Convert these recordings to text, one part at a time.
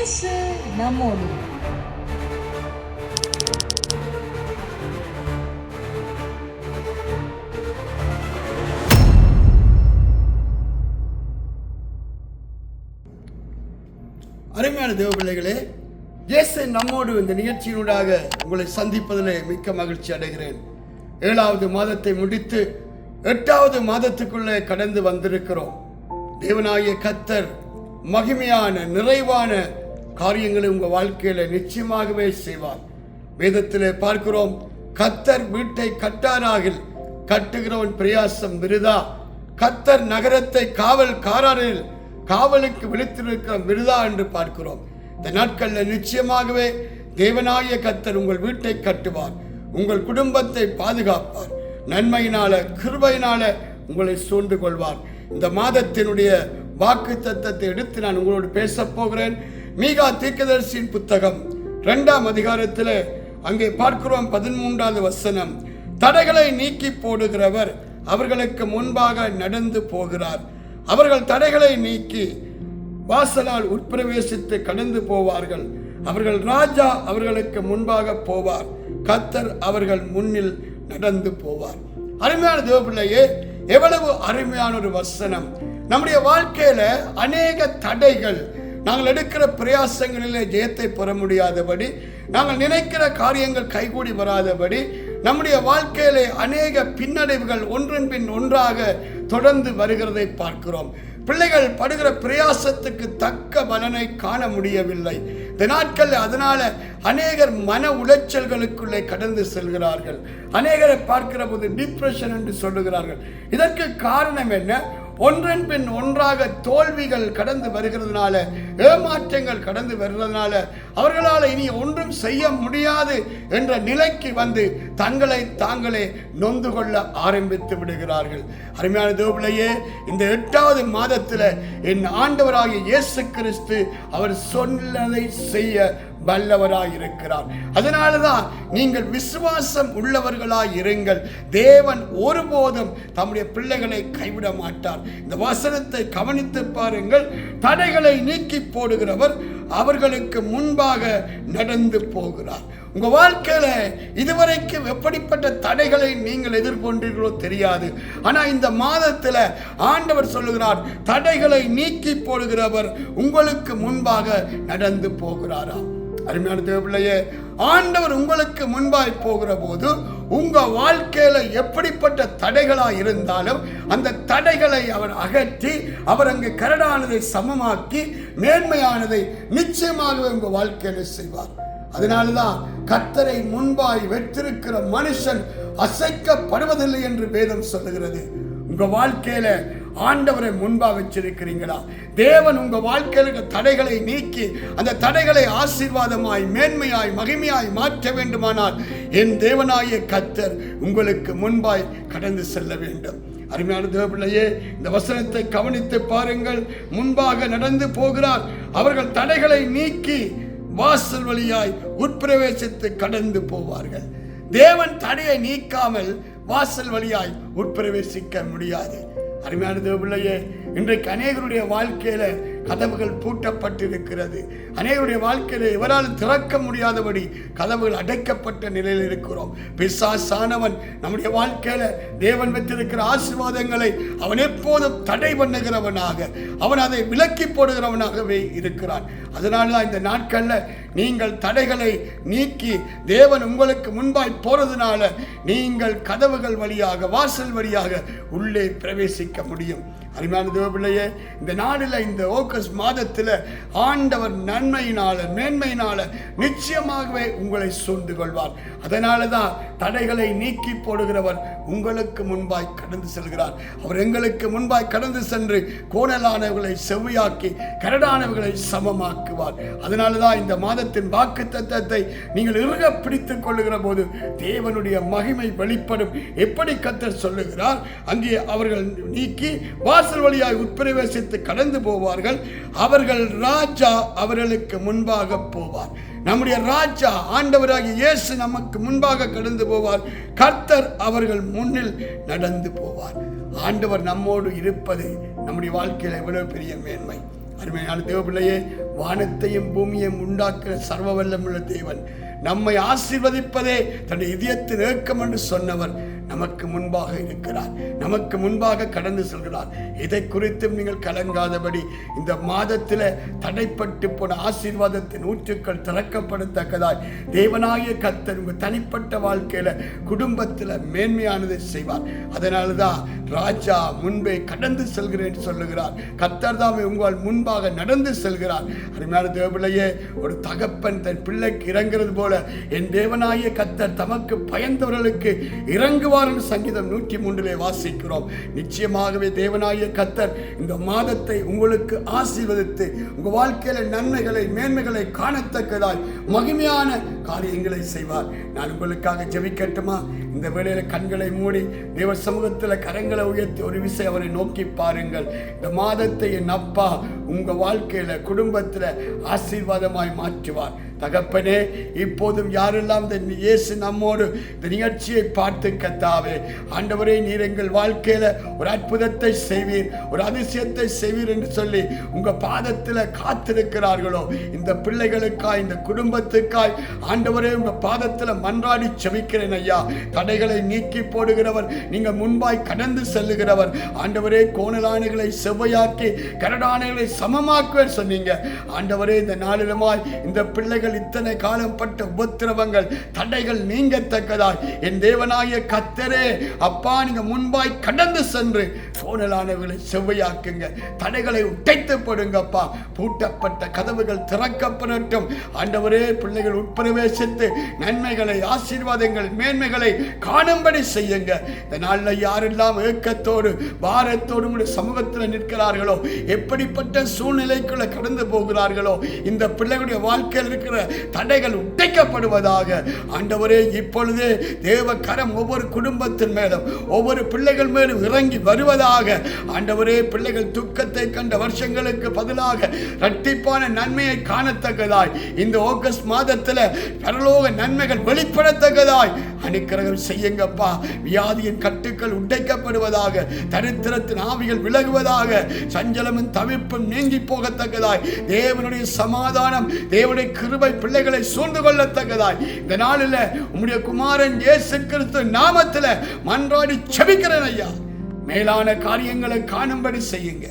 இயேசு நம்மோடு. அருமையான தேவ பிள்ளைகளே, இயேசு நம்மோடு இந்த நிகழ்ச்சியினூடாக உங்களை சந்திப்பதிலே மிக்க மகிழ்ச்சி அடைகிறேன். 7வது மாதத்தை முடித்து 8வது மாதத்துக்குள்ளே கடந்து வந்திருக்கிறோம். தேவனாகிய கர்த்தர் மகிமையான நிறைவான காரியங்களை உங்கள் வாழ்க்கையில நிச்சயமாகவே செய்வார். வேதத்திலே பார்க்கிறோம், கர்த்தர் வீட்டை கட்டாராகில் கட்டுகிறவன் பிரயாசம் விருதா, கர்த்தர் நகரத்தை காவல்காரரில் காவலுக்கு விழித்திருக்கிற விருதா என்று பார்க்கிறோம். இந்த நாட்களில் நிச்சயமாகவே தேவனாகிய கர்த்தர் உங்கள் வீட்டை கட்டுவார், உங்கள் குடும்பத்தை பாதுகாப்பார், நன்மையினால கிருபையினால உங்களை சூழ்ந்து கொள்வார். இந்த மாதத்தினுடைய வாக்கு தத்தத்தை எடுத்து நான் உங்களோடு பேச போகிறேன். மீகா தீர்க்கதரிசியின் புத்தகம் 2ஆம் அதிகாரத்தில் அங்கே பார்க்கிறோம் 13வது வசனம். தடைகளை நீக்கி போடுகிறவர் அவர்களுக்கு முன்பாக நடந்து போகிறார். அவர்கள் தடைகளை நீக்கி வாசலால் உட்பிரவேசித்து கடந்து போவார்கள். அவர்கள் ராஜா அவர்களுக்கு முன்பாக போவார், கர்த்தர் அவர்கள் முன்னில் நடந்து போவார். அருமையான தேவப்பிள்ளையே, எவ்வளவு அருமையான ஒரு வசனம். நம்முடைய வாழ்க்கையில அநேக தடைகள், நாங்கள் எடுக்கிற பிரயாசங்களிலே ஜெயத்தை பெற முடியாதபடி, நாங்கள் நினைக்கிற காரியங்கள் கைகூடி வராதபடி, நம்முடைய வாழ்க்கையிலே அநேக பின்னடைவுகள் ஒன்றன் பின் ஒன்றாக தொடர்ந்து வருகிறதை பார்க்கிறோம். பிள்ளைகள் படுகிற பிரயாசத்துக்கு தக்க பலனை காண முடியவில்லை. இந்த நாட்கள் அதனால அநேகர் மன உளைச்சல்களுக்குள்ளே கடந்து செல்கிறார்கள். அநேகரை பார்க்கிற போது டிப்ரெஷன் என்று சொல்லுகிறார்கள். இதற்கு காரணம் என்ன? ஒன்றன் பின் ஒன்றாக தோல்விகள் கடந்து வருகிறதுனால, ஏமாற்றங்கள் கடந்து வருகிறதுனால அவர்களால் இனி ஒன்றும் செய்ய முடியாது என்ற நிலைக்கு வந்து தங்களை தாங்களே நொந்து கொள்ள ஆரம்பித்து விடுகிறார்கள். அருமையான தேவபிள்ளையே, இந்த 8வது மாதத்தில் என் ஆண்டவராகிய இயேசு கிறிஸ்து அவர் சொன்னதை செய்ய வல்லவராய் இருக்கிறார். அதனாலதான் நீங்கள் விசுவாசம் உள்ளவர்களாய் இருங்கள். தேவன் ஒருபோதும் தம்முடைய பிள்ளைகளை கைவிட மாட்டார். இந்த வசனத்தை கவனித்து பாருங்கள். தடைகளை நீக்கி போடுகிறவர் அவர்களுக்கு முன்பாக நடந்து போகிறார். உங்க வாழ்க்கையில இதுவரைக்கும் எப்படிப்பட்ட தடைகளை நீங்கள் எதிர்கொண்டீர்களோ தெரியாது. ஆனா இந்த மாதத்துல ஆண்டவர் சொல்லுகிறார், தடைகளை நீக்கி போடுகிறவர் உங்களுக்கு முன்பாக நடந்து போகிறாரா? அருமையான தேவப்பிள்ளையே, ஆண்டவர் உங்களுக்கு முன்பாய் போகிற போது உங்க வாழ்க்கையில எப்படிப்பட்ட தடைகளா இருந்தாலும் அந்த தடைகளை அவர் அகற்றி, அவர் அங்கு கரடானதை சமமாக்கி மேன்மையானதை நிச்சயமாகவே உங்க வாழ்க்கையில செய்வார். அதனாலதான் கர்த்தரை முன்பாய் வைத்திருக்கிற மனுஷன் அசைக்கப்படுவதில்லை என்று வேதம் சொல்லுகிறது. உங்க வாழ்க்கையில ஆண்டவரை முன்பா வச்சிருக்கிறீங்களா? தேவன் உங்க வாழ்க்கையில தடைகளை நீக்கி அந்த தடைகளை ஆசீர்வாதமாய் மேன்மையாய் மகிமையாய் மாற்ற வேண்டுமானால் என் தேவனாகிய கர்த்தர் உங்களுக்கு முன்பாய் கடந்து செல்ல வேண்டும். அருமையான தேவப்பிள்ளையே, இந்த வசனத்தை கவனித்து பாருங்கள். முன்பாக நடந்து போகிறார். அவர்கள் தடைகளை நீக்கி வாசல் வழியாய் உட்பிரவேசித்து கடந்து போவார்கள். தேவன் தடையை நீக்காமல் வாசல் வழியாய் உட்பிரவேசிக்க முடியாது. அருமையான தேவப்பிள்ளையே, இன்றைக்கு அநேகருடைய வாழ்க்கையில கதவுகள் பூட்டப்பட்டிருக்கிறது. அநேகருடைய வாழ்க்கையில இவரால் திறக்க முடியாதபடி கதவுகள் அடைக்கப்பட்ட நிலையில் இருக்கிறோம். பிசாசானவன் நம்முடைய வாழ்க்கையில தேவன் வைத்திருக்கிற ஆசீர்வாதங்களை அவன் எப்போதும் தடை பண்ணுகிறவனாக, அவன் அதை விலக்கி போடுகிறவனாகவே இருக்கிறான். அதனாலதான் இந்த நாட்கள்ல நீங்கள் தடைகளை நீக்கி தேவன் உங்களுக்கு முன்பாய் போறதுனால நீங்கள் கதவுகள் வழியாக வாசல் வழியாக உள்ளே பிரவேசிக்க முடியும். அருமையான தேவப்பிள்ளையே, இந்த நாளில் இந்த ஆகஸ்ட் மாதத்தில் ஆண்டவர் நன்மையினால மேன்மையினால நிச்சயமாகவே உங்களை சூழ்ந்து கொள்வார். அதனால தான் தடைகளை நீக்கி போடுகிறவர் உங்களுக்கு முன்பாய் கடந்து செல்கிறார். அவர் எங்களுக்கு முன்பாய் கடந்து சென்று கோணலானவர்களை செவ்வியாக்கி கரடானவர்களை சமமாக்குவார். அதனால தான் இந்த மாதத்தின் வாக்கு தத்தத்தை நீங்கள் இறுக பிடித்துக் கொள்ளுகிற போது தேவனுடைய மகிமை வெளிப்படும். எப்படி கர்த்தர் சொல்லுகிறார், அங்கே அவர்கள் நீக்கி வாசல் வழியாய் உட்பிரவேசித்து கடந்து போவார்கள். அவர்கள் ராஜா அவர்களுக்கு முன்பாக போவார். நம்முடைய ராஜா ஆண்டவராகிய இயேசு நமக்கு முன்பாக கடந்து போவார். கர்த்தர் அவர்கள் முன்னில் நடந்து போவார். ஆண்டவர் நம்மோடு இருப்பது நம்முடைய வாழ்க்கையில் எவ்வளவு பெரிய மேன்மை. அருமையான தேவ பிள்ளையே, வானத்தையும் பூமியையும் உண்டாக்குற சர்வ வல்லமுள்ள தேவன் நம்மை ஆசீர்வதிப்பதே தன்னுடைய இதயத்தின் ஏக்கம் என்று சொன்னவர் நமக்கு முன்பாக இருக்கிறார், நமக்கு முன்பாக கடந்து செல்கிறார். இதை குறித்தும் நீங்கள் கலங்காதபடி இந்த மாதத்தில் தடைப்பட்டு போன ஆசீர்வாதத்தின் ஊற்றுக்கள் திறக்கப்படத்தக்கதாய் தேவனாகிய கர்த்தர் உங்கள் தனிப்பட்ட வாழ்க்கையில குடும்பத்தில் மேன்மையானதை செய்வார். அதனால தான் ராஜா முன்பே கடந்து செல்கிறேன் சொல்லுகிறார். கர்த்தர் தான் உங்கள் முன்பாக நடந்து செல்கிறார். அருமையான தேவபிள்ளையே, ஒரு தகப்பன் தன் பிள்ளைக்கு இறங்குறது போல என் தேவனாகிய கர்த்தர் தமக்கு பயந்தவர்களுக்கு இறங்குவார் என்று சங்கீதம் 103 வாசிக்கிறோம். நிச்சயமாகவே தேவனாகிய கர்த்தர் இந்த மாதத்தை உங்களுக்கு ஆசீர்வதித்து உங்கள் வாழ்க்கையில நன்மைகளை மேன்மைகளை காணத்தக்கதாய் மகிமையான காரியங்களை செய்வார். நான் உங்களுக்காக ஜெபிக்கட்டுமா? இந்த வேளையில கண்களை மூடி தேவ சமூகத்தில் கரங்களை உயர்த்தி ஒரு விஷயம் அவரை நோக்கி பாருங்கள். இந்த மாதத்தை என் அப்பா உங்க வாழ்க்கையில குடும்பத்தில் ஆசீர்வாதமாய் மாற்றுவார். தகப்பனே, இப்போதும் யாரெல்லாம் இந்த இயேசு நம்மோடு இந்த நிகழ்ச்சியை பார்த்து கத்தாவே, ஆண்டவரே நீர் எங்கள் வாழ்க்கையில ஒரு அற்புதத்தை செய்வீர், ஒரு அதிசயத்தை செய்வீர் என்று சொல்லி உங்க பாதத்தில் காத்திருக்கிறார்களோ, இந்த பிள்ளைகளுக்காய் இந்த குடும்பத்துக்காய் ஆண்டவரே உங்க பாதத்தில் மன்றாடி செபிக்கிறேன் ஐயா. தடைகளை நீக்கி போடுகிறவர், நீங்க முன்பாய் கடந்து செல்லுகிறவர். ஆண்டவரே, கோணலானைகளை செவ்வையாக்கி கரடானைகளை சமமாக்குவேன் சொன்னீங்க. ஆண்டவரே, இந்த நாளிலுமாய் இந்த பிள்ளைகள் இத்தனை காலம் பட்ட உபத்திரவங்கள் தடைகள் நீங்கத்தக்கதாய் என் தேவனாகிய கர்த்தரே அப்பா நீங்க முன்பாய் கடந்து சென்று கோணலானவர்களை செவ்வையாக்குங்க, தடைகளை உடைத்து போடுங்கப்பா. பூட்டப்பட்ட கதவுகள் திறக்கப்படட்டும். ஆண்டவரே, பிள்ளைகள் உட்பிரவேசித்து நன்மைகளை ஆசீர்வாதங்கள் மேன்மைகளை காணும்படி செய்யுங்க. இந்த நாளில் யாரெல்லாம் ஏக்கத்தோடு பாரத்தோடு உங்களுடைய சமூகத்தில் நிற்கிறார்களோ, எப்படிப்பட்ட சூழ்நிலைக்குள்ள கடந்து போகிறார்களோ, இந்த பிள்ளைகளுடைய வாழ்க்கையில் இருக்கிற தடைகள் உடைக்கப்படுவதாக. ஆண்டவரே, இப்பொழுதே தேவ கரம் ஒவ்வொரு குடும்பத்தின் மேலும் ஒவ்வொரு பிள்ளைகள் மேலும் இறங்கி வருவதாக. ஆண்டவரே, பிள்ளைகள் துக்கத்தை கண்ட வருஷங்களுக்கு பதிலாக இரட்டிப்பான நன்மையை காணத்தக்கதாய் இந்த ஆகஸ்ட் மாதத்தில் பரலோக நன்மைகள் வெளிப்படத்தக்கதாய் அனுக்கிரகம் செய்யுங்கப்பா. வியாதியின் கட்டுக்கள் உடைக்கப்படுவதாக, தரித்திரத்தின் ஆவிகள் விலகுவதாக, சஞ்சலமும் தவிப்பும் நீங்கி போகத்தக்கதாய் தேவனுடைய சமாதானம் தேவனுடைய கிருபை பிள்ளைகளை சூழ்ந்து கொள்ளத்தக்கதாய் இந்த நாளில் உம்முடைய குமாரன் இயேசு கிறிஸ்து நாமத்தில் மன்றாடி செபிக்கிறேன் ஐயா. மேலான காரியங்களை காணும்படி செய்யுங்க.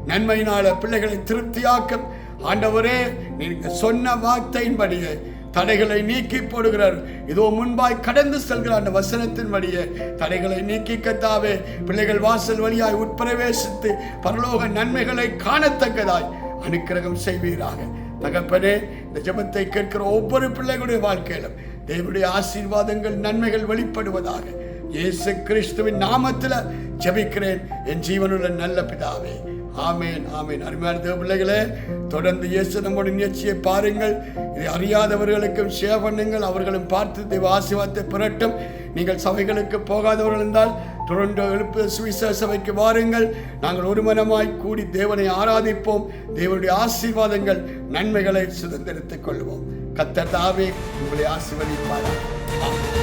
நன்மையினால பிள்ளைகளை திருப்தியாக்கும். ஆண்டவரே, நீங்க சொன்ன வார்த்தையின்படியே தடைகளை நீக்கி போடுகிறார். இதோ முன்பாய் கடந்து செல்கிறார். அந்த வசனத்தின்படியே தடைகளை நீக்கி கத்தாவே பிள்ளைகள் வாசல் வழியாய் உட்பிரவேசித்து பரலோக நன்மைகளை காணத்தக்கதாய் அனுக்கிரகம் செய்வீராக. தகப்பனே, இந்த ஜெபத்தை கேட்கிற ஒவ்வொரு பிள்ளைகளுடைய வாழ்க்கையிலும் தேவனுடைய ஆசீர்வாதங்கள் நன்மைகள் வெளிப்படுவதாக. இயேசு கிறிஸ்துவின் நாமத்தில் ஜெபிக்கிறேன் என் ஜீவனுள்ள நல்ல பிதாவே. ஆமேன், ஆமேன். அருமையான தேவ பிள்ளைகளே, தொடர்ந்து இயேசு நம்முடைய நிகழ்ச்சியை பாருங்கள். இதை அறியாதவர்களுக்கும் ஷேர் பண்ணுங்கள். அவர்களும் பார்த்து தேவ ஆசீர்வாதத்தை பெறட்டும். நீங்கள் சபைகளுக்கு போகாதவர்கள் இருந்தால் டொரண்டோ எழுப்புதல் சுவிசேஷ சபைக்கு வாருங்கள். நாங்கள் ஒரு மனமாய் கூடி தேவனை ஆராதிப்போம். தேவனுடைய ஆசீர்வாதங்கள் நன்மைகளை சுதந்திரித்துக் கொள்வோம். கர்த்தர் தாமே உங்களை ஆசீர்வதிப்பாராக.